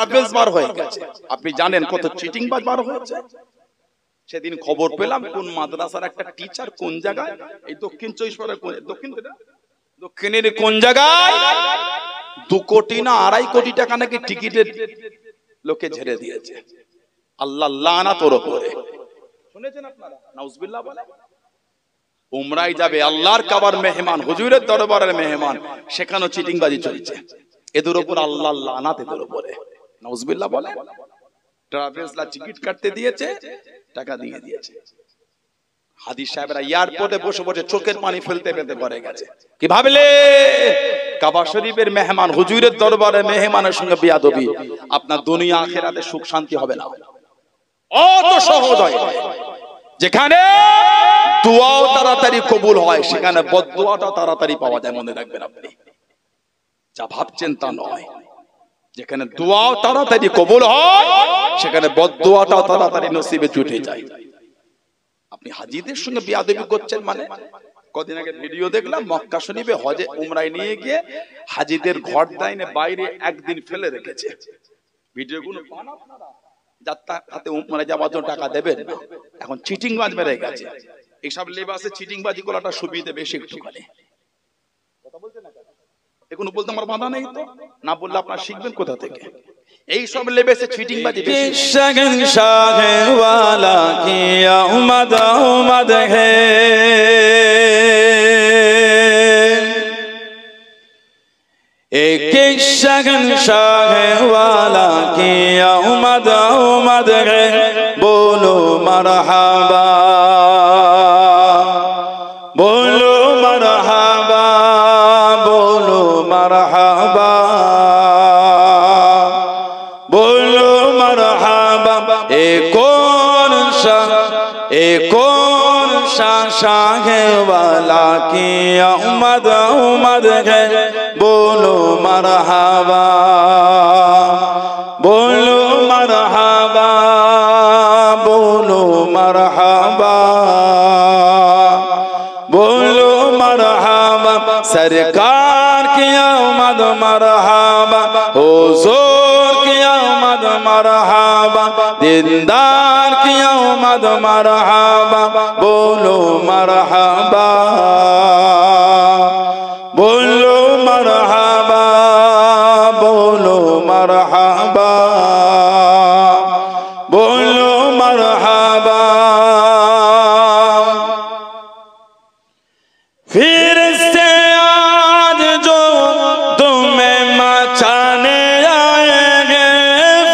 Travels বার হয়ে গেছে। আপনি জানেন কত চিটিং বাজ বার হয়েছে। সেদিন খবর পেলাম কোন মাদ্রাসার একটা টিচার কোন জায়গায়, এই দক্ষিণ 24 দক্ষিণের কোন জায়গায় 2 কোটি না 2.5 কোটি টাকা নাকি টিকিটের লোকে ঝেড়ে দিয়েছে। আল্লাহ লানাত ওর উপরে। শুনেছেন আপনারা? নাউজুবিল্লাহ বলে। উমরায় যাবে, আল্লাহর কাবার মেহমান, হুজুরের দরবারের মেহমান, সেখানেও চিটিংবাজি চলছে। এদের উপর আল্লাহ লানাত, এদের উপরে। নাউজুবিল্লাহ বলে। ট্রাভেলসলা টিকিট কাটতে দিয়েছে, টাকা দিয়ে দিয়েছে। হাদি সাহেবরা এয়ারপোর্টে বসে বসে চোখের পানি ফেলতে ফেলতে পড়ে গেছে। কি ভাবলে কাবা শরীফের মেহমান, হুজুরের দরবারের মেহমানের সঙ্গে বিয়াদবি, আপনার দুনিয়া আখিরাতে সুখ শান্তি হবে না। অত সহজ হয়। যেখানে দোয়াও তাড়াতাড়ি কবুল হয়, সেখানে বদদোয়াটা তাড়াতাড়ি পাওয়া যায়। মনে রাখবেন, আপনি যা ভাবছেন তা নয়। যেখানে দোয়াও তাড়াতাড়ি কবুল হয়, সেখানে বদদোয়াটাও তাড়াতাড়ি নসিবে জুটে যায়। আপনি হাজিদের সঙ্গে বিয়াদবি করছেন মানে? কদিন আগে ভিডিও দেখলাম, মক্কা শরীফে হজে উমরায় নিয়ে গিয়ে হাজিদের ঘর দাইনে বাইরে একদিন ফেলে রেখেছে। ভিডিওগুলো পান আপনারা? যাত্রা হাতে উমরায় যাওয়ার জন্য টাকা দেবেন না। এখন চিটিং বাজ বেড়ে গেছে। এইসব লেবাসে চিটিং বাজি করাটা সুবিধা বেশি একটু করে। কথা বলতে না, এগুলো বলতে আমার বাধা নেই তো, না বললে আপনারা শিখবেন কোথা থেকে? এই সব লেবাসে চিটিং বাজি বেশি। शगन शाह वाला की उमद उमद है, एक शगन शाह वाला की उमद उमद है, बोलो मरहबा बोलो मरहबा बोलो मरहबा बोलो मरहबा। एक और शाह वाला की उमद उमद है, बोलो मरहबा बोलो मरहबा बोलो मरहबा बोलो मरहबा। सरकार की आमद मरहबा, हुजूर की आमद मरहबा, दीनदार की आमद मरहबा, बोलो मरहबा बोलो मरहबा बोलो मरहबा बोलो मरहबा। फिर से आज जो तुम्हें मचाने आएंगे,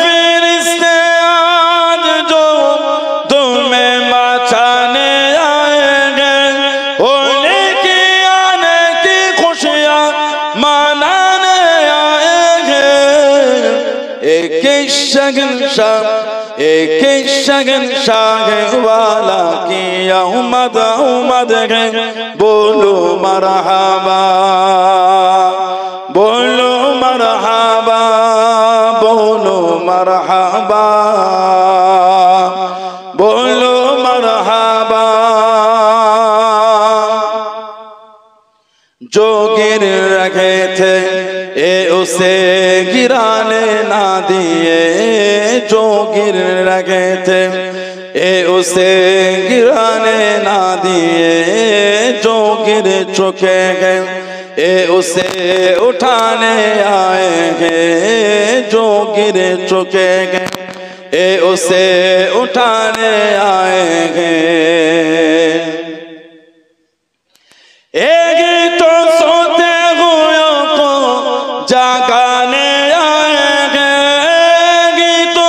फिर से आज जो तुम्हें मचाने आएंगे, होली की आने की खुशियाँ मनाने आएंगे। एक शगन शाह वाला की उमद उमद है, बोलो मरहबा बोलो मरहबा बोलो मरहबा बोलो मरहबा। जो गिर रहे थे ए उसे गिराने ना दिए, जो गिर रहे थे ए उसे गिराने ना दिए, जो गिर चुके हैं ए उसे उठाने आएंगे, जो गिर चुके हैं ए उसे उठाने आएंगे। एक तो सोते हुए को जागाने आएंगे, एक तो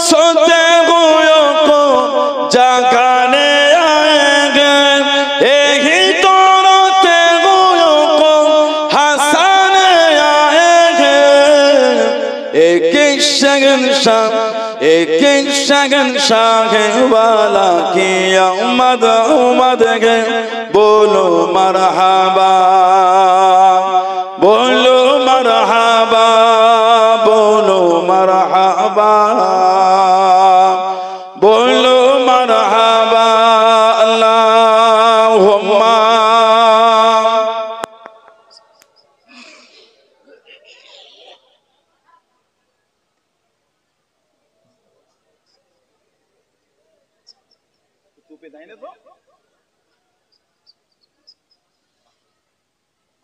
सोते हुए को जागाने आएंगे, एक तो रोते हुए को हंसाने आएंगे। एक शगन शाह वाला की उमद उमद है, बोलो मरहबा बोलो मरहबा बोलो मरहबा बोलो मरहबा। अल्लाहुम्मा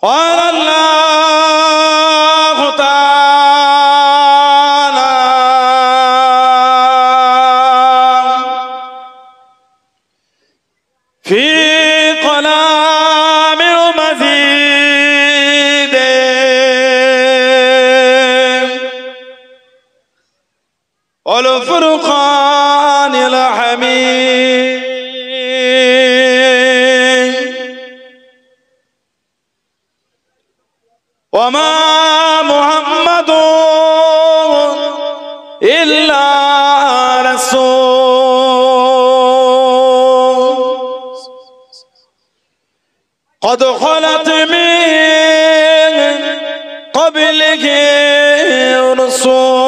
قال الله تعالى في كلام مزيد والفرقان الحميد وما محمد إلا رسول قد خلت من قبله رسول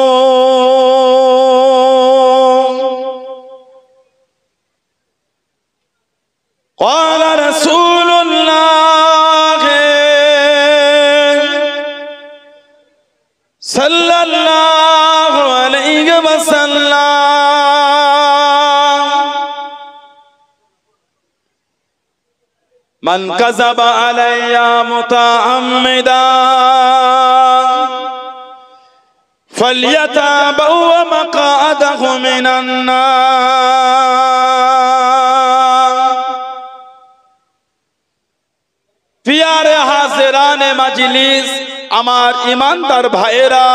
قال رسول الله صلى الله عليه وسلم من كذب علي متعمدا فليتبوأ مقعده من النار प्यारे हाजिराने मजलिस আমার ইমানদার ভাইয়েরা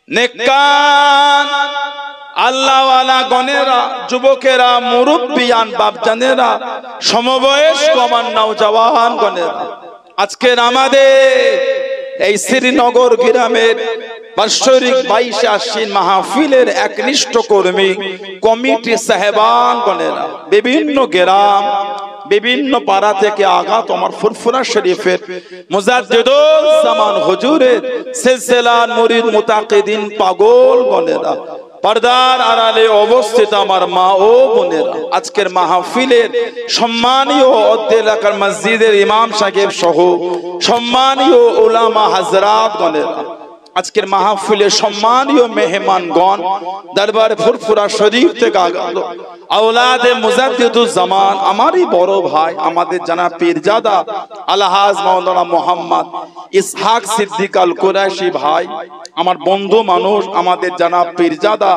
নেককার আল্লাহওয়ালা গণেরা যুবকেরা মুরব্বিয়ান বাপজানেরা সমবয়স্ক আমার নওজওয়ান গণেরা আজকের আমাদের এই শ্রীনগর গ্রামের বাৎসরিক 22 আশ্বিন মাহফিলের একনিষ্ঠ কর্মী কমিটি সাহেবান গণেরা বিভিন্ন গ্রাম বিভিন্ন পাড়া থেকে আগা তোমার ফুরফুরা শরীফের মুজাদ্দিদুল জামান হুজুরের সিলসিলার মুরিদ মুতাকিদিন পাগল গণেরা পর্দার আড়ালে অবস্থিত আমার মা ও বোনেরা আজকের মাহফিলের সম্মানীয় অত্র এলাকার মসজিদের ইমাম সাহেব সহ সম্মানীয় উলামা হযরত গণেরা আজকের মাহফিলে সম্মানীয় মেহমানগণ দরবার ফুরফুরা শরীফ থেকে আগত আওলাদে মুজাদ্দিদুল জামান আমারই বড় ভাই আমাদের জানা পীরজাদা আলহাজ মাওলানা মোহাম্মদ ইসহাক সিদ্দিক আল কুরাইশি ভাই আমার বন্ধু মানুষ আমাদের জানা পীরজাদা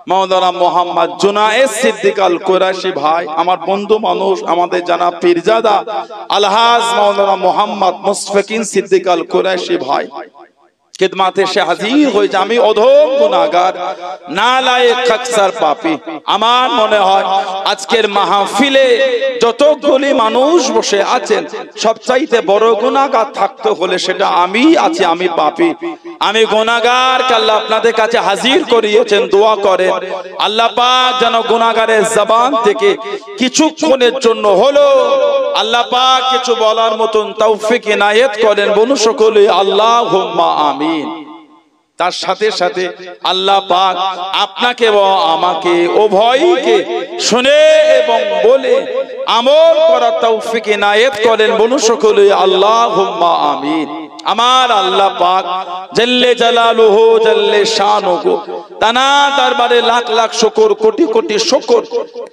মাওলানা মোহাম্মদ জুনায়েদ সিদ্দিক আল কুরাইশি ভাই আমার বন্ধু মানুষ আমাদের জানা পীরজাদা আলহাজ মাওলানা মোহাম্মদ মুশফিকিন সিদ্দিক আল কুরাইশি ভাই খিদমাতে সে হাজির হয়ে যে আমি অধম গুনাহগার নালায়েক আকসার পাপী আমার মনে হয় আজকের মাহফিলে যতগুলি মানুষ বসে আছেন সবচাইতে বড় গুনাহগার থাকতে হলে সেটা আমি আছি আমি পাপী আমি গুনাহগারকে আল্লাহ আপনাদের কাছে হাজির করিয়েছেন দোয়া করেন আল্লাহ পাক যেন গুনাহগারের জবান থেকে কিছুক্ষণের জন্য হলো আল্লাহ পাক কিছু বলার মতন তৌফিক ইনায়েত করেন বলু সকলে আল্লাহুম্মা আমিন তার সাথে সাথে আল্লাহ পাক আপনাকে এবং আমাকে উভয়কে শুনে এবং বলে আমল করার তৌফিক ইনায়েত করেন বলু সকলে আল্লাহুম্মা আমিন আমার আল্লাহ পাক জাল্লে জালালুহু জাল্লে শানুহু তানা দরবারে লাখ লাখ শুকর কোটি কোটি শুকর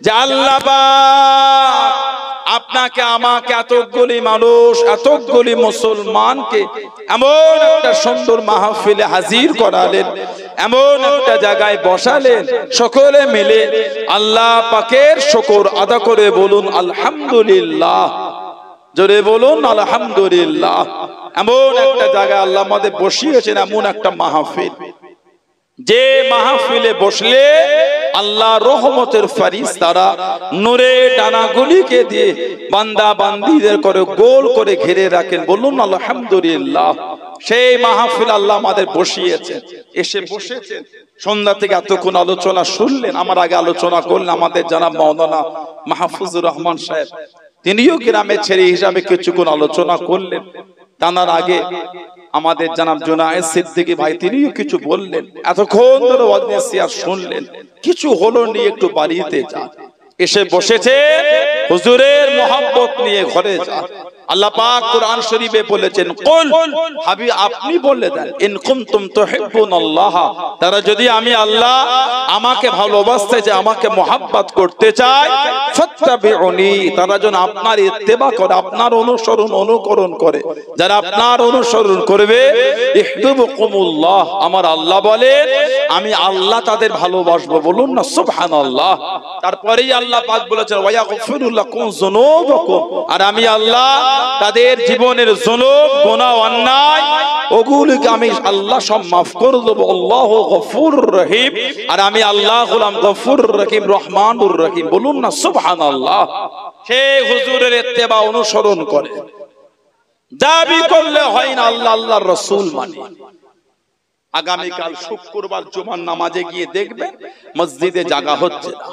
যে আল্লাহ পাক আপনাকে আমাকে এতগুলি মানুষ এতগুলি মুসলমানকে এমন একটা সুন্দর মাহফিলে হাজির করালেন এমন একটা জায়গায় বসালেন সকলে মিলে আল্লাহ পাকের শুকর আদা করে বলুন আলহামদুলিল্লাহ জোরে বলুন আলহামদুলিল্লাহ এমন একটা জায়গায় আল্লাহ আমাদের বসিয়েছেন এমন একটা মাহফিল যে মাহফিলে বসলে আল্লাহ রহমতের ফেরেশতারা নূরে ডানাগুলিকে দিয়ে বান্দা বান্দীদের করে গোল করে ঘিরে রাখেন বলুন আলহামদুলিল্লাহ সেই মাহফিল আল্লাহ আমাদের বসিয়েছেন এসে বসেছেন সন্ধ্যা থেকে এতক্ষণ আলোচনা শুনলেন আমার আগে আলোচনা করলেন আমাদের জনাব মাওলানা মাহফুজুর রহমান সাহেব তিনিও গ্রামের ছেলে হিসাবে কিছুক্ষণ আলোচনা করলেন তার আগে আমাদের জনাব জুনায়েদ সিদ্দিকী ভাই তিনিও কিছু বললেন এতক্ষণ ধরে ওয়াজনিসিয়া শুনলেন কিছু হলো নিয়ে একটু বাড়িতে যান এসে বসেছে হুজুরের মহব্বত নিয়ে ঘরে যান আল্লাহ পাক কোরআন শরীফে বলেছেন, কুল হাবিব আপনি বলে দেন, ইন কুনতুম তুহিব্বুনাল্লাহ, তারা যদি আমি আল্লাহ আমাকে ভালোবাসতে চায়, আমাকে মুহাব্বত করতে চায়, ফাত্তাবিউনি, তারা যেন আপনার ইত্তেবা করে, আপনার অনুকরণ করে। যারা আপনার অনুসরণ করবে, ইহবিবুকুমুল্লাহ, আমার আল্লাহ বলেন আমি আল্লাহ তাদের ভালোবাসবো। বলুন না সুবহানাল্লাহ। তারপরেই আল্লাহ পাক বলেছেন, ওয়া ইয়াগফিরু লাকুম যুনুবাকুম, আর আমি আল্লাহ তাদের জীবনের যুনুব, গুনাহ, অন্যায় ওগুলোকে আমি আল্লাহ সব মাফ করে দেব। আল্লাহু গফুরুর রহিম, আর আমি আল্লাহ হলাম গফুরুর রহিম, রহমানুর রহিম। বলুন না সুবহানাল্লাহ। সেই হুজুরের ইত্তেবা অনুসরণ করে দাবি করলে হয় না আল্লাহ আল্লাহর রাসূল মানে। আগামীকাল শুক্রবার জুমার নামাজে গিয়ে দেখবেন মসজিদে জায়গা হচ্ছে না,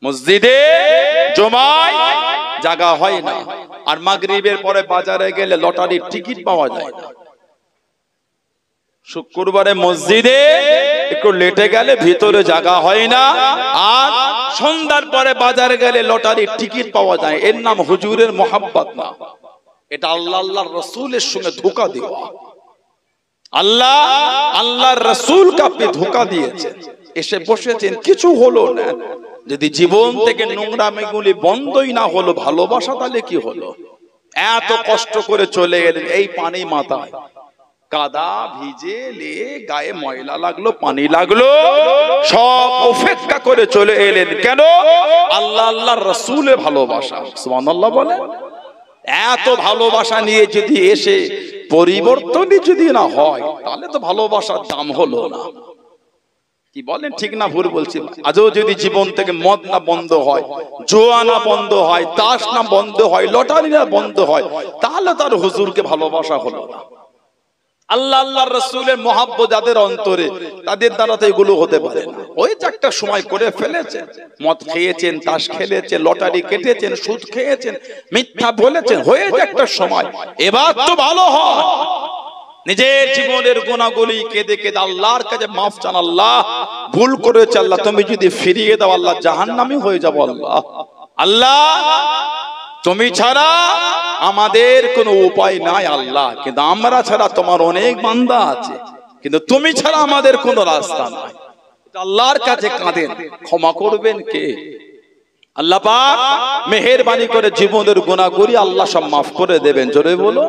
মসজিদে জুমায় জায়গা হয় না। আর মাগরিবের পরে বাজারে গেলে লটারির টিকিট পাওয়া যায় না। শুক্রবারে মসজিদে একটু লেটে গেলে ভিতরে জায়গা হয় না, আর সন্ধ্যার পরে বাজারে গেলে লটারির টিকিট পাওয়া যায়। এর নাম হুজুরের মোহাব্বত না, এটা আল্লাহ আল্লাহর রাসূলের সঙ্গে ধোঁকা দেওয়া। আল্লাহ আল্লাহর রাসূলকে আপনি ধোঁকা দিয়েছেন, এসে বসেছেন, কিছু হলো না। যদি জীবন থেকে নোংরামিগুলি বন্ধই না হলো, ভালোবাসা তাহলে কি হলো? এত কষ্ট করে চলে গেলেন, এই পানি মাথায় কাদা ভিজে লে, গায়ে ময়লা লাগলো, পানি লাগলো, সব উপেক্ষা করে চলে এলেন। কেন? আল্লাহ আল্লাহর রাসূলের ভালোবাসা। সুবহানাল্লাহ বলেন। এত ভালোবাসা নিয়ে যদি এসে পরিবর্তনই যদি না হয়, তাহলে তো ভালোবাসার দাম হলো না। কি বলেন, ঠিক না ভুল বলছি? আজও যদি জীবন থেকে মদ না বন্ধ হয়, জুয়া না বন্ধ হয়, তাস না বন্ধ হয়, লটারি না বন্ধ হয়, তাহলে তার হুজুরকে ভালোবাসা হলো না। আল্লাহ আল্লাহর রাসূলের মহব্বত যাদের অন্তরে, তাদের দ্বারা তো এগুলো হতে পারে না। ওই যে একটা সময় করে ফেলেছেন, মদ খেয়েছেন, তাস খেলেছেন, লটারি কেটেছেন, সুদ খেয়েছেন, মিথ্যা বলেছেন, হয়ে যে একটা সময়। এবার তো ভালো হয়, নিজের জীবনের গুনাহগুলি কেঁদে কেঁদে আল্লাহর কাছে মাফ চান। আল্লাহ ভুল করেছে, আল্লাহ তুমি যদি ফিরিয়ে দাও, আল্লাহ জাহান্নামী হয়ে যাব। আল্লাহ আল্লাহ তুমি ছাড়া আমাদের কোনো উপায় নাই আল্লাহ, কিন্তু আমরা ছাড়া তোমার অনেক বান্দা আছে, কিন্তু তুমি ছাড়া আমাদের কোনো রাস্তা নাই। আল্লাহর কাছে কাঁদেন, ক্ষমা করবেন কে? আল্লাহ পাক মেহেরবানি করে জীবনের গুনাহগুলি আল্লাহ সব মাফ করে দেবেন। জোরে বলো।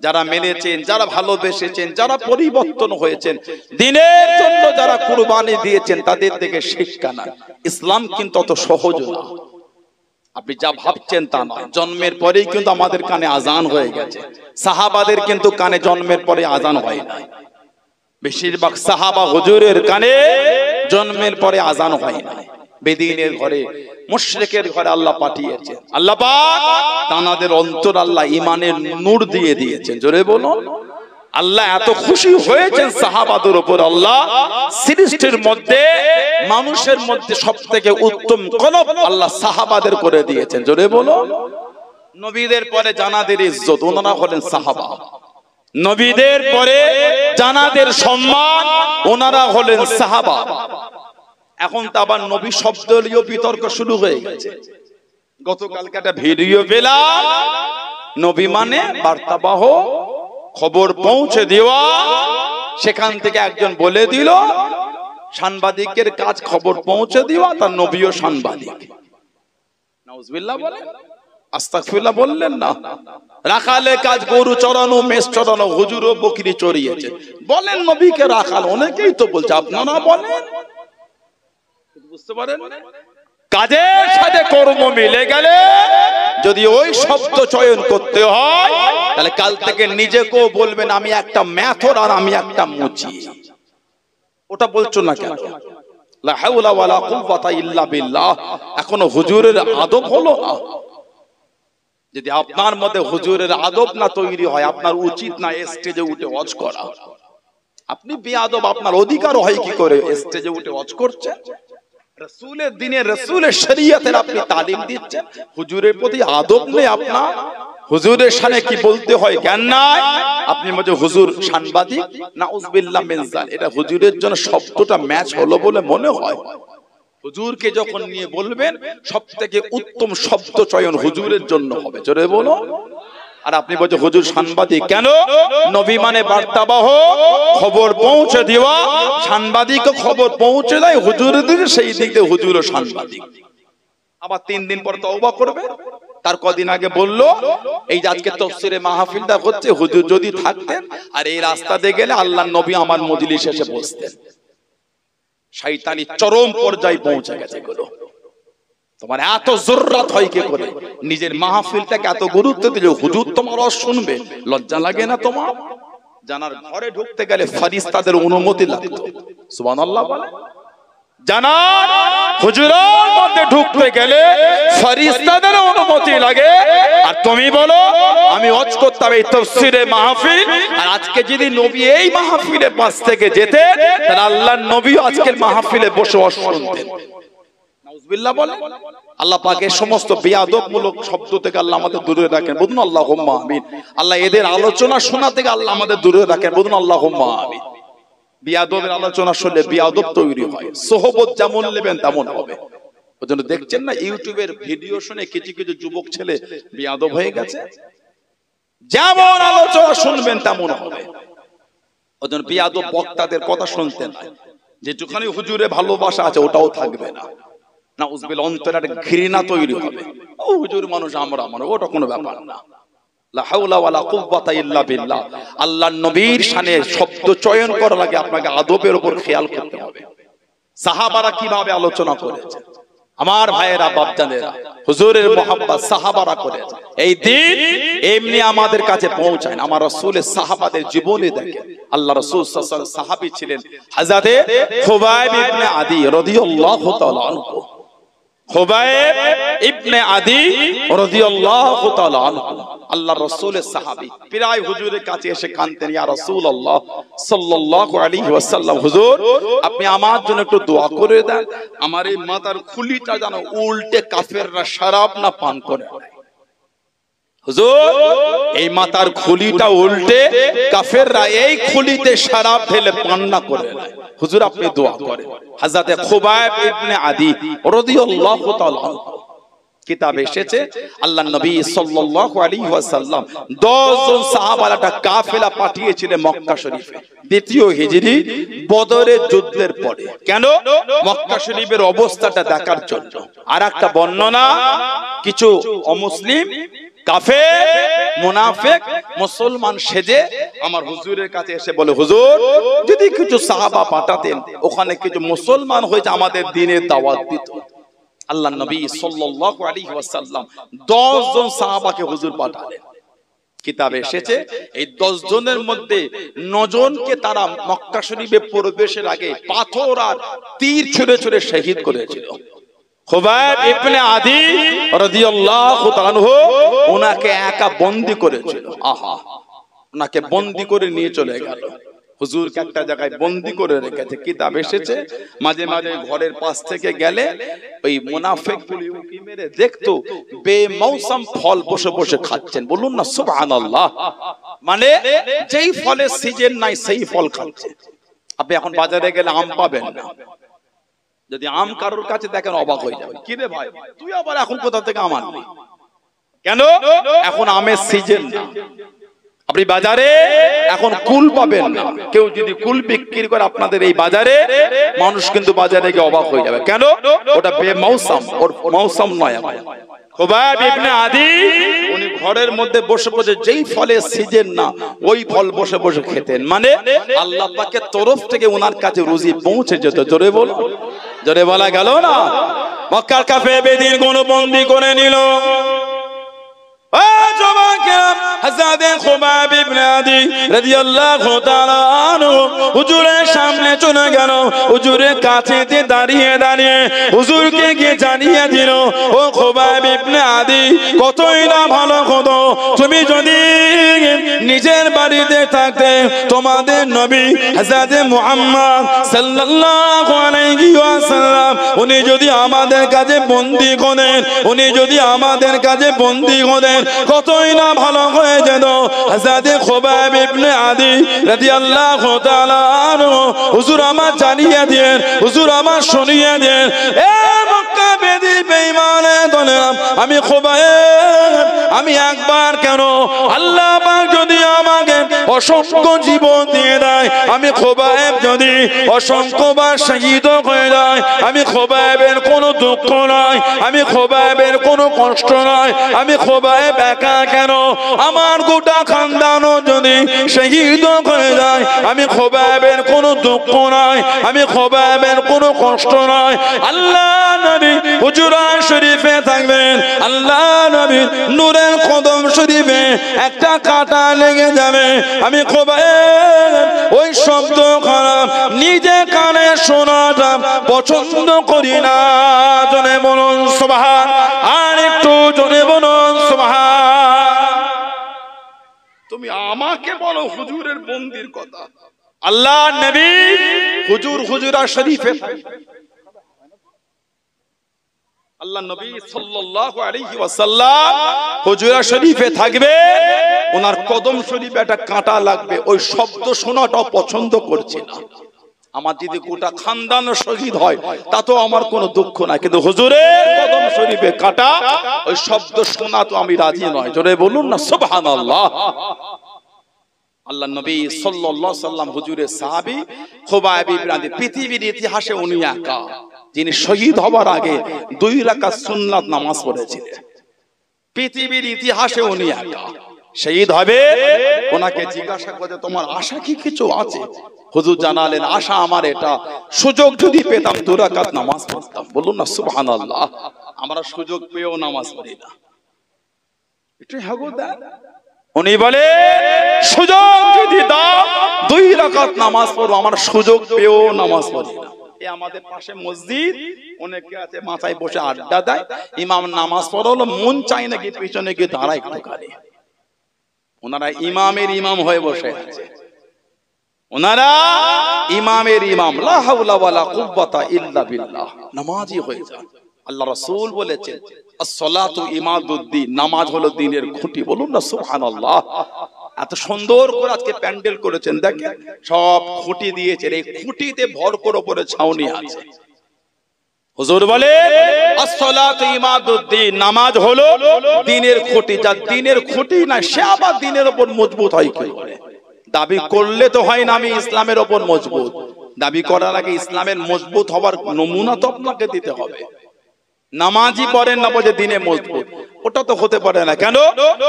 যারা মেনেছেন, যারা ভালোবেসেছেন, যারা পরিবর্তন হয়েছেন, দিনের জন্য যারা কুরবানি দিয়েছেন, তাদের থেকে শিক্ষা না। ইসলাম কিন্তু অত সহজ না, আপনি যা ভাবছেন তা নয়। জন্মের পরেই কিন্তু আমাদের কানে আজান হয়ে গেছে, সাহাবাদের কিন্তু কানে জন্মের পরে আজান হয় না। বেশিরভাগ সাহাবা হুজুরের কানে জন্মের পরে আজান হয় না। বেদিনের ঘরে, মুশরিকের ঘরে আল্লাহ পাঠিয়েছেন। আল্লাহ পাক তাদের অন্তর আল্লাহ ঈমানের নূর দিয়ে দিয়েছেন। জোরে বলো। আল্লাহ এত খুশি হয়েছেন সাহাবাদের উপর, আল্লাহ সৃষ্টির মধ্যে, মানুষের মধ্যে সবথেকে উত্তম কলব আল্লাহ সাহাবাদের করে দিয়েছেন। জোরে বলো। নবীদের পরে জানাদের ইজ্জত, ওনারা হলেন সাহাবা। নবীদের পরে জানাদের সম্মান, ওনারা হলেন সাহাবা। এখন তো আবার নবী শব্দ নিয়ে বিতর্ক শুরু হয়ে গেছে। গতকালকে একটা ভিডিও পেলাম, নবী মানে বার্তাবাহ, খবর পৌঁছে দেওয়া। সেখান থেকে একজন বলে দিল সাংবাদিকের কাজ খবর পৌঁছে দেওয়া, তার নবীও সাংবাদিক। নাউজুবিল্লাহ বলেন, আস্তাগফিরুল্লাহ বললেন না। রাখালে কাজ গরু চড়ানো, মেষ চড়ানো, হুজুরও বকরি চড়িয়েছে, বলেন নবীকে রাখাল। অনেকেই তো বলছে, আপনারা বলেন। বুঝতে পারেন, কাজের সাথে কর্ম মিলে গেলে যদি ওই শব্দ চয়ন করতে হয়, তাহলে কাল থেকে নিজেকেও বলবেন আমি একটা ম্যাথর আর আমি একটা মুচি। ওটা বলছো না কেন? লা হাওলা ওয়ালা কুওয়াতা ইল্লা বিল্লাহ। এখনো হুজুরের আদব হলো না। যদি আপনার মধ্যে হুজুরের আদব না তৈরি হয়, আপনার উচিত না স্টেজে উঠে ওয়াজ করা। আপনি বেয়াদব, আপনার অধিকার হয় কি করে স্টেজে উঠে ওয়াজ করছেন? রাসূলের দিনে, রাসূলের শরীয়তের আপনি তালিম দিচ্ছেন, হুজুরের প্রতি আদব নেই আপনার। হুজুরের শানে কি বলতে হয় জ্ঞান নাই। আপনি মধ্যে হুজুর সাংবাদিক, নাউজুবিল্লাহ মিন যালিক। এটা হুজুরের জন্য শব্দটা ম্যাচ হলো বলে মনে হয়। হুজুরকে যখন নিয়ে বলবেন সবথেকে উত্তম শব্দ চয়ন হুজুরের জন্য হবে, জোরে বলো। আর আপনি বলছেন হুজুর সাংবাদিক, কেন? নবী মানে বার্তাবাহ, খবর পৌঁছে দেওয়া। সাংবাদিক খবর পৌঁছে দেয় হুজুরের দিকে, সেই দিক দিয়ে হুজুরও সাংবাদিক। আবার 3 দিন পর তওবা করবে। তার কদিন আগে বললো এই যে আজকে তাফসীরে মাহফিলটা হচ্ছে, হুজুর যদি থাকতেন আর এই রাস্তা দিয়ে গেলে আল্লাহর নবী আমার মজলিসে এসে বসতেন। শয়তানি চরম পর্যায়ে পৌঁছে গেছে গুলো। তোমার এত জরুরত হয় কি করে নিজের মাহফিলটাকে এত গুরুত্ব দিলে হুজুর তোমার ওয়াজ শুনবে? লজ্জা লাগে না তোমার? জানার ঘরে ঢুকতে গেলে ফেরেশতাদের অনুমতি লাগতো। সুবহানাল্লাহ বলে। জানার হুজুরের মধ্যে ঢুকতে গেলে ফেরেশতাদের অনুমতি লাগে। আর তুমি বলো আমি ওয়াজ করতাম এই তাফসীরে মাহফিল, আর আজকে যদি নবী এই মাহফিলের পাশ থেকে যেতেন তাহলে আল্লাহর নবী আজকের মাহফিলে বসে ওয়াজ শুনতেন। নাউজুবিল্লাহ বলে। আল্লাহ পাক এই সমস্ত বেয়াদবমূলক শব্দ থেকে আল্লাহ আমাদের দূরে রাখেন, বলুন আল্লাহুম্মা আমিন। আল্লাহ এদের আলোচনা শোনা থেকে আল্লাহ আমাদের দূরে রাখেন, বলুন আল্লাহুম্মা আমিন। বিয়াদবের আলোচনা শুনলে বিয়াদব তৈরি হয়, সোহবত যেমন নেবেন তেমন হবে। ওজন্য দেখছেন না ইউটিউবের ভিডিও শুনে কিছু কিছু যুবক ছেলে বিয়াদব হয়ে গেছে। যেমন আলোচনা শুনবেন তেমন হবে। ওজন্য বিয়াদব বক্তাদের কথা শুনতে না, যেটুখানি হুজুরে ভালোবাসা আছে ওটাও থাকবে না। নাউজুবিল্লাহ, অন্তরে একটা ঘৃণা তৈরি হবে। ও হুজুর মানুষ, আমরা মানুষ, ওটা কোনো ব্যাপার না। লা হাওলা ওয়ালা কুওয়াতা ইল্লা বিল্লাহ। আল্লাহর নবীর শানে শব্দ চয়ন করার আগে আপনাকে আদবের উপর খেয়াল করতে হবে। সাহাবারা কিভাবে আলোচনা করেছে, আমার ভাইয়েরা বাপজানেরা, হুজুরের মুহাব্বত সাহাবারা করেছে। এই দিন এমনি আমাদের কাছে পৌঁছায় না। আমার রাসূলের সাহাবাদের জীবনে দেখেন, আল্লাহ রাসূল সাল্লাল্লাহু আলাইহি ওয়াসাল্লাম সাহাবী ছিলেন হযরতে খুবাইব ইবনে আদি রাদিয়াল্লাহু তাআলা আনহু। খুবাইব ইবনে আদি রাদিয়াল্লাহু তাআলা আনহু আল্লাহর রাসূলের সাহাবী, প্রায় হুজুরের কাছে এসে কাঁদতেন, ইয়া রাসূলুল্লাহ সাল্লাল্লাহু আলাইহি ওয়াসাল্লাম, হুজুর আপনি আমার জন্য একটু দোয়া করে দেন, আমার এই মাথার খুলিটা যেন উল্টে কাফেররা শরাব না পান করে। হুজুর এই মাথার খুলিটা উল্টে কাফেররা এই খুলিতে শরাব ঢেলে পান না করে। হুজুর আপনি দোয়া করেন। হযরতে খুবাইব ইবনে আদি রাদিয়াল্লাহু তাআলা কিতাবে এসেছে আল্লাহর নবী সাল্লাল্লাহু আলাইহি ওয়াসাল্লাম 10 জন সাহাবার একটা কাফেলা পাঠিয়েছিলেন মক্কা শরীফে, দ্বিতীয় হিজরি বদরের যুদ্ধের পরে। কেন? মক্কা শরীফের অবস্থাটা দেখার জন্য। আর একটা বর্ণনা, কিছু অমুসলিম কাফের মুনাফিক মুসলমান সেজে আমার হুজুরের কাছে এসে বলে, হুজুর যদি কিছু সাহাবা পাঠাতেন, ওখানে কিছু মুসলমান হয়েছে আমাদের দ্বীনের দাওয়াত দিত। আল্লাহর নবী সাল্লাল্লাহু আলাইহি ওয়াসাল্লাম 10 জন সাহাবাকে হুজুর পাঠালেন। কিতাবে এসেছে এই 10 জনের মধ্যে 9 জনকে তারা মক্কা শরীফে প্রবেশের আগে পাথর আর তীর ছুঁড়ে ছুঁড়ে শহীদ করেছিল। খুবাইব ইবনে আদি রাদিয়াল্লাহু তাআলা আনহু ওনাকে একা বন্দী করেছিল। আহা, ওনাকে বন্দী করে নিয়ে চলে গেল। হুজুরকে একটা জায়গায় বন্দী করে রেখেছে। কিতাব এসেছে মাঝে মাঝে ঘরের পাশ থেকে গেলে ওই মুনাফিকগুলি উকি মেরে দেখতো বেমৌসম ফল বসে বসে খাচ্ছেন। বলুন না সুবহানাল্লাহ। মানে যেই ফলের সিজন নাই সেই ফল খাচ্ছে। আপনি এখন বাজারে গেলে আম পাবেন না, যদি আম কারোর কাছে দেখেন অবাক হয়ে যাবে, কি রে ভাই তুই আবার এখন কোথা থেকে আম আনলি? কেন? এখন আমের সিজন না। আপনি বাজারে এখন কুল পাবেন না। কেউ যদি কুল বিক্রি করে আপনাদের এই বাজারে, মানুষ কিন্তু বাজারে গিয়ে অবাক হয়ে যাবে। কেন? ওটা বেমৌসম, ওর মৌসম নয়। খুবাইব ইবনে আদি উনি ঘরের মধ্যে বসে বসে যেই ফলের সিজন না ওই ফল বসে বসে খেতেন। মানে আল্লাহ পাকের তরফ থেকে ওনার কাছে রুজি পৌঁছে যেত। জোরে বল, জোরে বলা গেল না। মক্কার কাফের বেদিন কোন বন্দী করে নিল। হযরতে খুবাইব ইবনে আদি রাদিয়াল্লাহু তাআলা আনহু হুজুরের সামনে চলে গেল। হুজুরের কাছে দাঁড়িয়ে দাঁড়িয়ে হুজুরকে গিয়ে জানিয়ে দিল, ও খুবাইব ইবনে আদি, কতই না ভালো হতো তুমি যদি নিজের বাড়িতে থাকতে তোমাদের নবী হযরত মুহাম্মদ সাল্লাল্লাহু আলাইহি ওয়াসাল্লাম উনি যদি আমাদের কাছে বন্দী করেন, উনি যদি আমাদের কাছে বন্দী করেন, কতই না ভালো হয়ে যেত। হযরত খুবাইব ইবনে আদি রাদিয়াল্লাহু তাআলা আনহু, হুজুর আমার জানিয়ে দেন, হুজুর আমার শুনিয়ে দেন, এ মক্কা বেদি বেঈমানে দলেরা, আমি খুবাইব, আমি একবার কেন, আল্লাহ পাক যদি আমাকে অসংখ্য জীবন দিয়ে দেয়, আমি খুবাইব যদি অসংখ্যবার শহীদ হয়ে যায়, আমি খুবাইবের কোনো দুঃখ নাই, আমি খুবাইবের কোনো কষ্ট নাই, আমি খুবাইব একা কেন, আমার গোটা খানদানও যদি শহীদ হয়ে যায়, আমি খুবাইবের কোনো দুঃখ নাই, আমি খুবাইবের কোনো কষ্ট নাই। আল্লাহ নবী হুজুরা শরীফে থাকবেন, আল্লাহ নবী নূরের কদম শরীফে একটা কাঁটা লেগে যাবে, আমি খুবাইব ওই শব্দ খারাপ নিজে কানে শোনাটা পছন্দ করি না। জনে বলুন সুবহান, আর একটু জনে বলুন সুবহান। তুমি আমাকে বলো হুজুরের বন্দির কথা, আল্লাহ নবী হুজুরা শরীফে, আল্লাহ নবী সাল্লাল্লাহু আলাইহি ওয়াসাল্লাম হুজুরা শরীফে থাকবে, ওনার কদম শরীফে একটা কাঁটা লাগবে, ওই শব্দ শোনাটাও পছন্দ করছে না। আমার যদি গোটা খানদান শহীদ হয় তাতেও আমার কোনো দুঃখ নাই, কিন্তু হুজুরের কদম শরীফে কাঁটা, ওই শব্দ শোনা তো আমি রাজি নয়। জোরে বলুন না সুবহানাল্লাহ। আল্লাহ নবী সাল্লাল্লাহু আলাইহি সাল্লাম হুজুরের সাহাবী খুবাইব ইবনে আদি, পৃথিবীর ইতিহাসে উনি একা যিনি শহীদ হবার আগে 2 রাকাত সুন্নাত নামাজ পড়েছিলেন। পৃথিবীর ইতিহাসে উনি একা শহীদ হবে। ওনাকে জিজ্ঞাসা করে তোমার আশা কি কিছু আছে? হুজুর জানালেন আশা আমার এটা, সুযোগ যদি পেতাম 2 রাকাত নামাজ পড়তাম। বলুন না সুবহানাল্লাহ। আমরা সুযোগ পেয়েও নামাজ পড়ি না, এটা হাগোদা। উনি বলে সুযোগ যদি দাও 2 রাকাত নামাজ পড়বো, আমার সুযোগ পেয়েও নামাজ পড়ি না। আমাদের পাশে মসজিদ, অনেকে আছে মাথায় বসে আড্ডা দেয়, ইমাম নামাজ পড়ালো, মন চাই নাকি পিছনে গিয়ে দাঁড়ায় একটু কারে। ওনারা ইমামের ইমাম হয়ে বসে আছে, ওনারা ইমামের ইমাম, লা হাওলা ওয়ালা কুওয়াতা ইল্লা বিল্লাহ, নামাজি হয়ে যায়। আল্লাহ রাসূল বলেছেন as-salatu imaduddin, নামাজ হলো দ্বীনের খুঁটি। বলুন না সুবহানাল্লাহ। এত সুন্দর করে আজকে প্যান্ডেল করেছেন, দেখেন সব খুঁটি দিয়েছেন, এই খুঁটিতে ভর করে উপরে ছাউনি আছে। হুজুর বলে as-salatu imaduddin, নামাজ হলো দ্বীনের খুঁটি। যার দ্বীনের খুঁটি না সে আবার দ্বীনের উপর মজবুত হয় কি করে? দাবি করলে তো হয় না আমি ইসলামের উপর মজবুত, দাবি করার আগে ইসলামের মজবুত হবার নমুনা তো আপনাকে দিতে হবে। নামাজি পড়েন না বলে দ্বীনে মজবুত, ওটা তো হতে পারে না। কেন?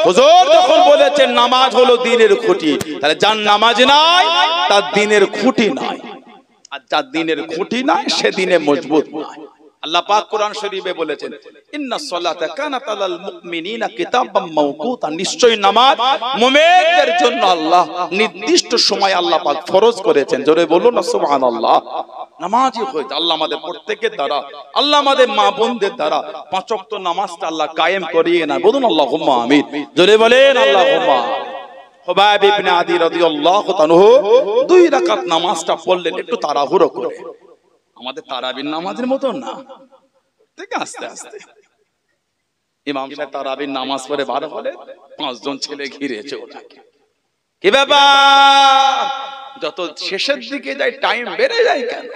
হুজুর যখন বলেছেন নামাজ হলো দ্বীনের খুঁটি, তাহলে যার নামাজ নাই তার দ্বীনের খুঁটি নাই, আর যার দ্বীনের খুঁটি নাই সে দ্বীনে মজবুত নাই। আল্লাহ পাক কোরআন শরীফে বলেছেন ইন্নাস সালাতা কানাত আলাল মুমিনিনা কিতাবাম মাওকুতা, নিশ্চয়ই নামাজ মুমিনদের জন্য আল্লাহ নির্দিষ্ট সময় আল্লাহ পাক ফরজ করেছেন। জোরে বলুন না সুবহানাল্লাহ। নামাজি হইতে আল্লাহ আমাদের প্রত্যেকের দ্বারা, আল্লাহ আমাদের মা বোনদের দ্বারা 5 ওয়াক্ত নামাজটা আল্লাহ কায়েম করিয়ে না। বলুন আল্লাহুম্মা আমিন। জোরে বলেন আল্লাহুম্মা। খুবাইব ইবনে আদি রাদিয়াল্লাহু তাআলা 2 রাকাত নামাজটা পড়লেন একটু তাড়াহুড়ো করে, আমাদের তারাবির নামাজের মতো না, ঠিক আস্তে আস্তে। ইমাম সাহেব তারাবির নামাজ পড়ে বার হলে 5 জন ছেলে ঘিরেছে ওনাকে। কি ব্যাপার? যত শেষের দিকে যায় টাইম বেড়ে যায় কেন?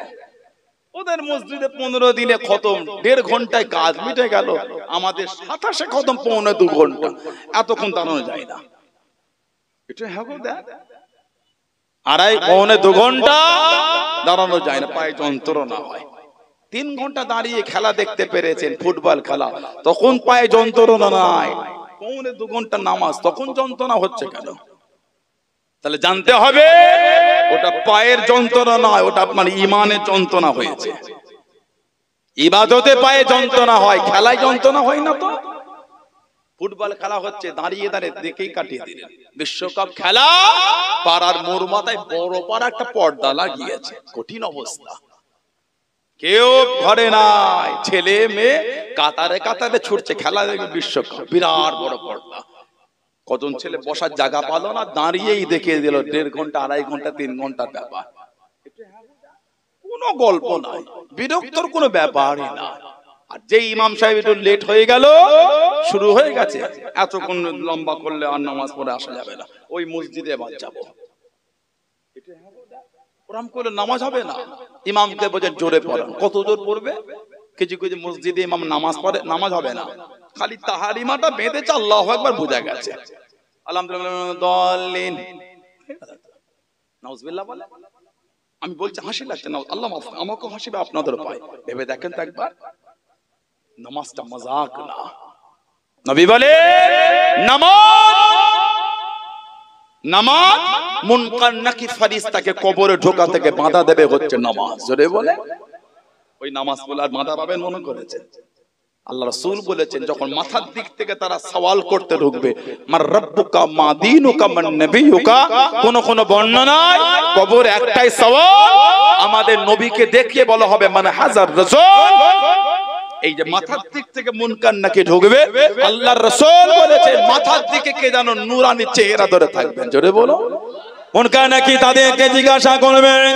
ওদের মসজিদে 15 দিনে খতম, 1.5 ঘন্টায় কাজ মিটে গেল, আমাদের 27 খতম 1.25 ঘন্টা, এতক্ষণ দাঁড়ানো যায় না। এটা হাগো দা 2.5 ঘন্টা দাঁড়ানো যায় না, পায়ে যন্ত্রণা হয়। 3 ঘন্টা দাঁড়িয়ে খেলা দেখতে পেরেছেন, ফুটবল খেলা, তখন পায়ে যন্ত্রণা নাই। 2.25 ঘন্টা নামাজ, তখন যন্ত্রণা হচ্ছে কেন? তাহলে জানতে হবে ওটা পায়ের যন্ত্রণা নয়, ওটা আপনার ইমানের যন্ত্রণা হয়েছে। ইবাদতে পায়ে যন্ত্রণা হয়, খেলায় যন্ত্রণা হয় না তো। ফুটবল খেলা হচ্ছে, দাঁড়িয়ে দাঁড়িয়ে দেখেই কাটিয়ে দিলেন। বিশ্বকাপ খেলা, পাড়ার মোড় মাথায় বড় পাড়া একটা পর্দা লাগিয়েছে, কঠিন অবস্থা, কেউ ঘরে নাই, ছেলে মেয়ে কাতারে কাতারে ছুটছে খেলা দেখবে। বিশ্বকাপ বিরাট বড় পর্দা, কজন ছেলে বসার জায়গা পালো না, দাঁড়িয়েই দেখিয়ে দিল 1.5 ঘন্টা 2.5 ঘন্টা 3 ঘন্টার ব্যাপার। কোনো গল্প নাই, বিরক্তর কোনো ব্যাপারই না। আর যে ইমাম সাহেব একটু লেট হয়ে গেল, শুরু হয়ে গেছে, এতক্ষণ লম্বা করলে আর নামাজ পড়ে আসা যাবে না, ওই মসজিদে এবার যাবো, ওরকম করলে নামাজ হবে না। ইমামকে বোঝে জোরে পড়ান, কত জোর পড়বে? কিছু কিছু মসজিদে ইমাম নামাজ পড়ে, নামাজ হবে না, খালি তাহারিমাটা বেঁধেছে, আল্লাহু আকবার বোঝা গেছে, আলহামদুলিল্লাহ নাউজুবিল্লাহ বলে। আমি বলছি হাসি লাগছে না, আল্লাহ মাফ, আমাকে হাসিবে আপনাদের পায়, ভেবে দেখেন তো একবার, নামাজটা মজাক না। নবী বলে নামাজ মুনকার নাকি ফেরেশতাকে কবরে ঢোকা থেকে বাধা দেবে হচ্ছে নামাজ। জোরে বলে, ওই নামাজ বলে আর বাধা পাবেন মনে করেছে? আল্লাহ রাসূল বলেছেন, যখন মাথার দিক থেকে তারা সওয়াল করতে ঢুকবে, মার রাব্বুকা মা দীনুকা মান নবিয়ুকা, কোন কোন বর্ণনায় কবরে একটাই সওয়াল, আমাদের নবীকে দেখিয়ে বলা হবে মানে হাজার রাসূল। এই যে মাথার দিক থেকে মুনকার নাকি ঢুকবে, আল্লাহর রাসূল বলেছেন মাথার দিকে কে যেন নূরানি চেহারা ধরে থাকবেন। জোরে বলো, মুনকার নাকি তাদেরকে জিজ্ঞাসা করবেন,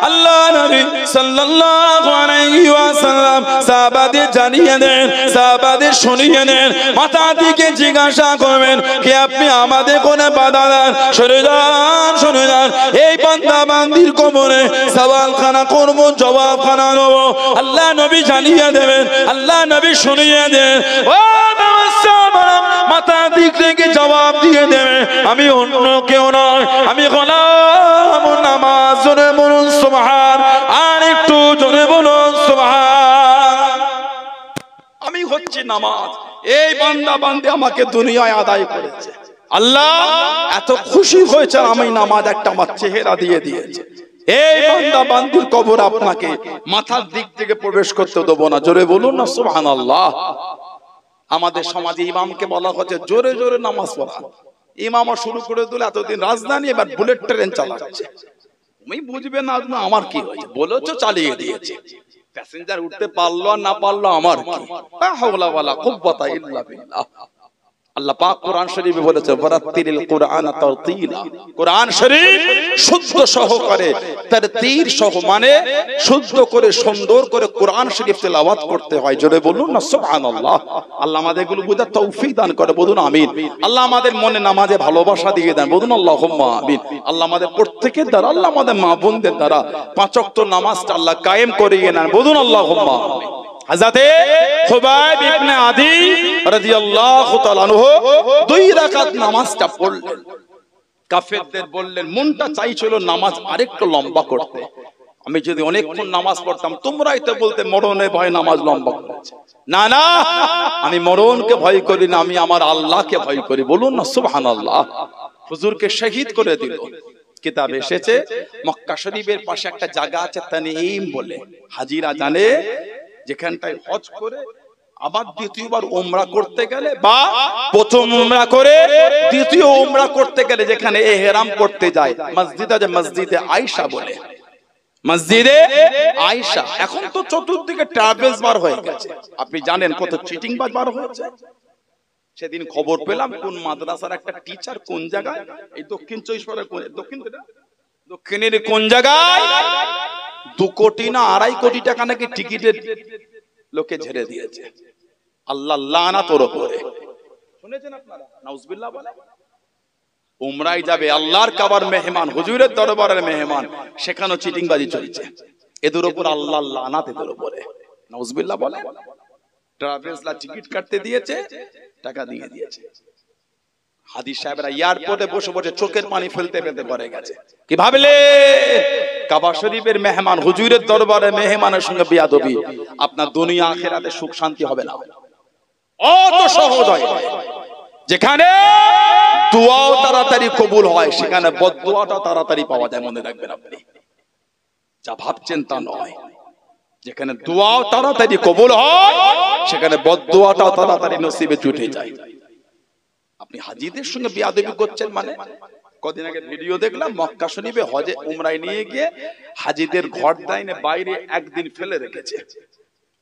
আল্লাহ নবী সাল্লাল্লাহু আলাইহি ওয়াসাল্লাম সাহাবাদের জানিয়ে দেন, সাহাবাদের শুনিয়ে দেন, মাথা দিকে জিজ্ঞাসা করবেন কি আপনি আমাদের কোন বাধা দেন? শুনে যান, এই বান্দা বান্দির কবরে সওয়ালখানা করব, জবাবখানা নেব। আল্লাহ নবী জানিয়ে দেবেন, আল্লাহ নবী শুনিয়ে দেন, ও মাথা দিক থেকে জবাব দিয়ে দেবে, আমি অন্য কেউ নয়, আমি গোলাম নামাজ। জোরে বলুন সুবহান, আর একটু জোরে বলুন সুবহান। আমি হচ্ছে নামাজ, এই বান্দা বান্দে আমাকে দুনিয়ায় আদায় করেছে, আল্লাহ এত খুশি হয়েছে, আমি নামাজ একটা আমার চেহারা দিয়ে দিয়েছে। এই বান্দা বান্দির কবর আপনাকে মাথার দিক থেকে প্রবেশ করতে দেবো না। জোরে বলুন না সুবহানাল্লাহ। আমাদের সমাজে ইমামকে বলা হচ্ছে জোরে জোরে নামাজ পড়া, ইমামও শুরু করে দিল এতদিন রাজধানী, এবার বুলেট ট্রেন চালাচ্ছে। তুমি বুঝবে না আমার কি হয়েছে, বলেছো চালিয়ে দিয়েছে, প্যাসেঞ্জার উঠতে পারলো না পারলো আমার কি, লা হাওলা ওয়ালা কুওয়াতা ইল্লা বিল্লাহ। আল্লাহ পাক কোরআন শরীফে বলেছে ওয়ারাতিলিল কুরআনা তারতিলা, কোরআন শরীফ শুদ্ধ সহকারে তারতিল সহ মানে শুদ্ধ করে সুন্দর করে কোরআন শরীফ তেলাওয়াত করতে হয়। জোরে বলুন না সুবহানাল্লাহ। আল্লাহ আমাদেরগুলো বুঝার তৌফিক দান করে, বলুন আমিন। আল্লাহ আমাদের মনে নামাজে ভালোবাসা দিয়ে দেন, বলুন আল্লাহুম্মা আমিন। আল্লাহ আমাদের প্রত্যেকের দ্বারা, আল্লাহ আমাদের মা বোনদের দ্বারা 5 ওয়াক্ত নামাজটা আল্লাহ কায়েম করিয়ে নেন, বলুন আল্লাহুম্মা আমিন। হযরতে খুবাইব ইবনে আদি রাদিয়াল্লাহু তাআলা আনহু 2 রাকাত নামাজটা পড়লেন, কাফেরদের বললেন, মনটা চাইছিল নামাজ আরেকটু লম্বা করতে, আমি যদি অনেকক্ষণ নামাজ পড়তাম, তোমরাই তো বলতে মরণে ভয় নামাজ লম্বা করেছে। না না, আমি মরণকে ভয় করি না, আমি আমার আল্লাহকে ভয় করি, বলুন না সুবহানাল্লাহ। হুজুরকে শহীদ করে দিল। কিতাব এসেছে মক্কা শরীফের পাশে একটা জায়গা আছে তানঈম বলে, হাজিরা জানে, যেখানটায় হজ করে আবার দ্বিতীয়বার উমরা করতে গেলে বা প্রথম উমরা করে দ্বিতীয় উমরা করতে গেলে যেখানে ইহরাম করতে যায়, মসজিদ আছে মসজিদে আয়েশা বলে, মসজিদে আয়েশা। এখন তো চতুর্দিকে ট্রাভেলস বার হয়ে গেছে, আপনি জানেন কত চিটিং বাজ বার হয়েছে। সেদিন খবর পেলাম কোন মাদ্রাসার একটা টিচার কোন জায়গায়, এই দক্ষিণ 24 দক্ষিণের কোন জায়গায় 2 কোটি না 2.5 কোটি টাকা নাকি টিকিটের লোকে ঝেড়ে দিয়েছে। আল্লাহ লানাত ওর উপরে, শুনেছেন আপনারা? নাউজুবিল্লাহ বলে। উমরায় যাবে, আল্লাহর কাবার মেহমান, হুজুরের দরবারের মেহমান, সেখানেও চিটিংবাজি চলছে। এদের উপর আল্লাহ লানাত, এদের উপরে। নাউজুবিল্লাহ বলে। ট্রাভেলসলা টিকিট কাটতে দিয়েছে, টাকা দিয়ে দিয়েছে। হাদিস সাহেবরা এয়ারপোর্টে বসে বসে চোখের পানি ফেলতে ফেলতে পড়ে গেছে। কি ভাবলে কাবা শরীফের মেহমান, হুজুরের দরবারে মেহমানের সঙ্গে বিয়াদবি, আপনার দুনিয়া আখিরাতে সুখ শান্তি হবে না। অত সহজ হয়। যেখানে দোয়াও তাড়াতাড়ি কবুল হয়, সেখানে বদদোয়াটা তাড়াতাড়ি পাওয়া যায়, মনে রাখবেন আপনি। যা ভাবছেন তা নয়। যেখানে দোয়াও তাড়াতাড়ি কবুল হয়, সেখানে বদদোয়াটাও তাড়াতাড়ি নসিবে জুটে যায়। আপনি হাজিদের সঙ্গে বিয়াদবি করছেন মানে, কদিন আগে ভিডিও দেখলাম মক্কা শরীফে হজে উমরায় নিয়ে গিয়ে হাজিদের ঘর দাইনে বাইরে একদিন ফেলে রেখেছে।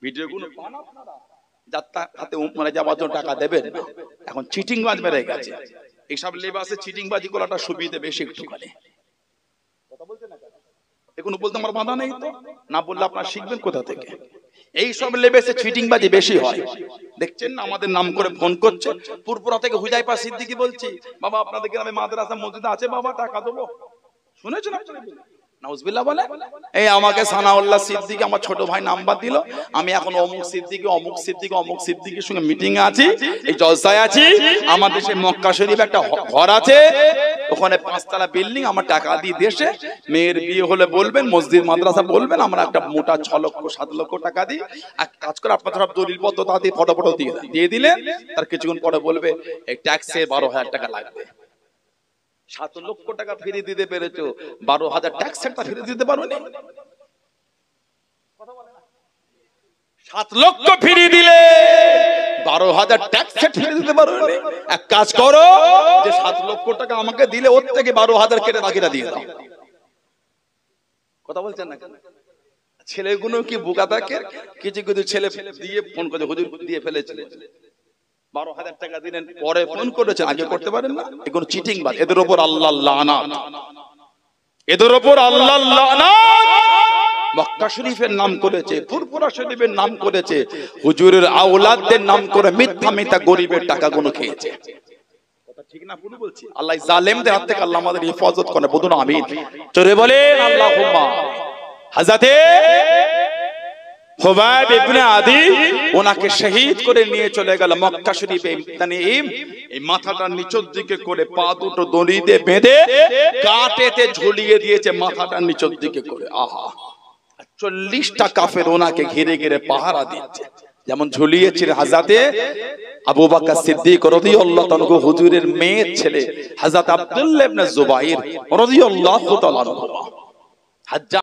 ভিডিওগুলো পান আপনারা? যাত্রা হাতে মানে যাওয়ার জন্য টাকা দেবেন না। এখন চিটিং বাজ বেড়ে গেছে, এইসব লেবাসে চিটিং বাজি করাটা সুবিধা বেশি একটুখানি। কথা বলতে না এগুলো বলতে আমার বাধা নেই তো, না বললে আপনারা শিখবেন কোথা থেকে? এই সব লেবাসে চিটিং বাজি বেশি হয়। দেখছেন না আমাদের নাম করে ফোন করছে, পুরপুরা থেকে হুজাইফা সিদ্দিকী বলছি, বাবা আপনাদের গ্রামে মাদ্রাসা মসজিদ আছে বাবা, টাকা দেবো। শুনেছেন আপনারা? নাউজুবিল্লাহ বলে এই আমাকে সানাউল্লাহ সিদ্দিকী আমার ছোট ভাই নাম্বার দিল, আমি এখন অমুক সিদ্দিকীর সঙ্গে মিটিং এ আছি, এই জলসায় আছি, আমাদের সেই মক্কা শরীফ একটা ঘর আছে, ওখানে 5 তলা বিল্ডিং, আমার টাকা দিয়ে দেশে মেয়ের বিয়ে হলে বলবেন, মসজিদ মাদ্রাসা বলবেন, আমরা একটা মোটা 6 লক্ষ 7 লক্ষ টাকা দিই। এক কাজ করে আপনার সব দলিল পত্র তাতে ফটো দিয়ে দিলে, তার কিছুক্ষণ পরে বলবে এই ট্যাক্সে 12,000 টাকা লাগবে। 7 লক্ষ টাকা ফিরিয়ে দিতে পেরেছো, 12,000 ট্যাক্স একটা ফিরিয়ে দিতে পারো না? 7 লক্ষ ফিরিয়ে দিলে 12,000 ট্যাক্স ফিরিয়ে দিতে পারো না? এক কাজ করো, যে 7 লক্ষ টাকা আমাকে দিলে ওর থেকে 12,000 কেটে বাকিটা দিয়ে দাও। কথা বলছেন না কেন? ছেলেগুলো কি বোকা থাকে? কিছু কিছু ছেলে দিয়ে ফোন করে, হুজুর দিয়ে ফেলেছিল, 12,000 টাকা দিলেন, পরে ফোন করেছেন, আগে করতে পারেন না? এগুলো চিটিং বাজ, এদের উপর আল্লাহর লানাত, এদের উপর আল্লাহর লানাত। মক্কা শরীফের নাম করেছে, ফুরফুরা শরীফের নাম করেছে, হুজুরের আওলাদদের নাম করে মিথ্যা গরিবের টাকাগুলো খেয়েছে। কথা ঠিক না ভুল বলছি? আল্লাহ জালেমদের হাত থেকে আল্লাহ আমাদের হেফাজত করে, বলুন আমিন। জোরে বলেন আল্লাহুম্মা। হযরতে খুবাইব ইবনে আদি ওনাকে শহীদ করে নিয়ে চলে গেল মক্কা শরীফে। তানঈম এই মাথাটা নিচের দিকে করে, পা দুটো দড়ি দিয়ে বেঁধে কাটেতে ঝুলিয়ে দিয়েছে, মাথাটা নিচের দিকে করে। আহা, 40টা কাফের ওনাকে ঘিরে ঘিরে পাহারা দিচ্ছে। যেমন ঝুলিয়েছিল হযরতে আবু বকর সিদ্দিক রাদিয়াল্লাহু তাআলা, হুজুরের মেয়ের ছেলে হযরত আব্দুল্লাহ ইবনে জুবাইর রাদিয়াল্লাহু তাআলা।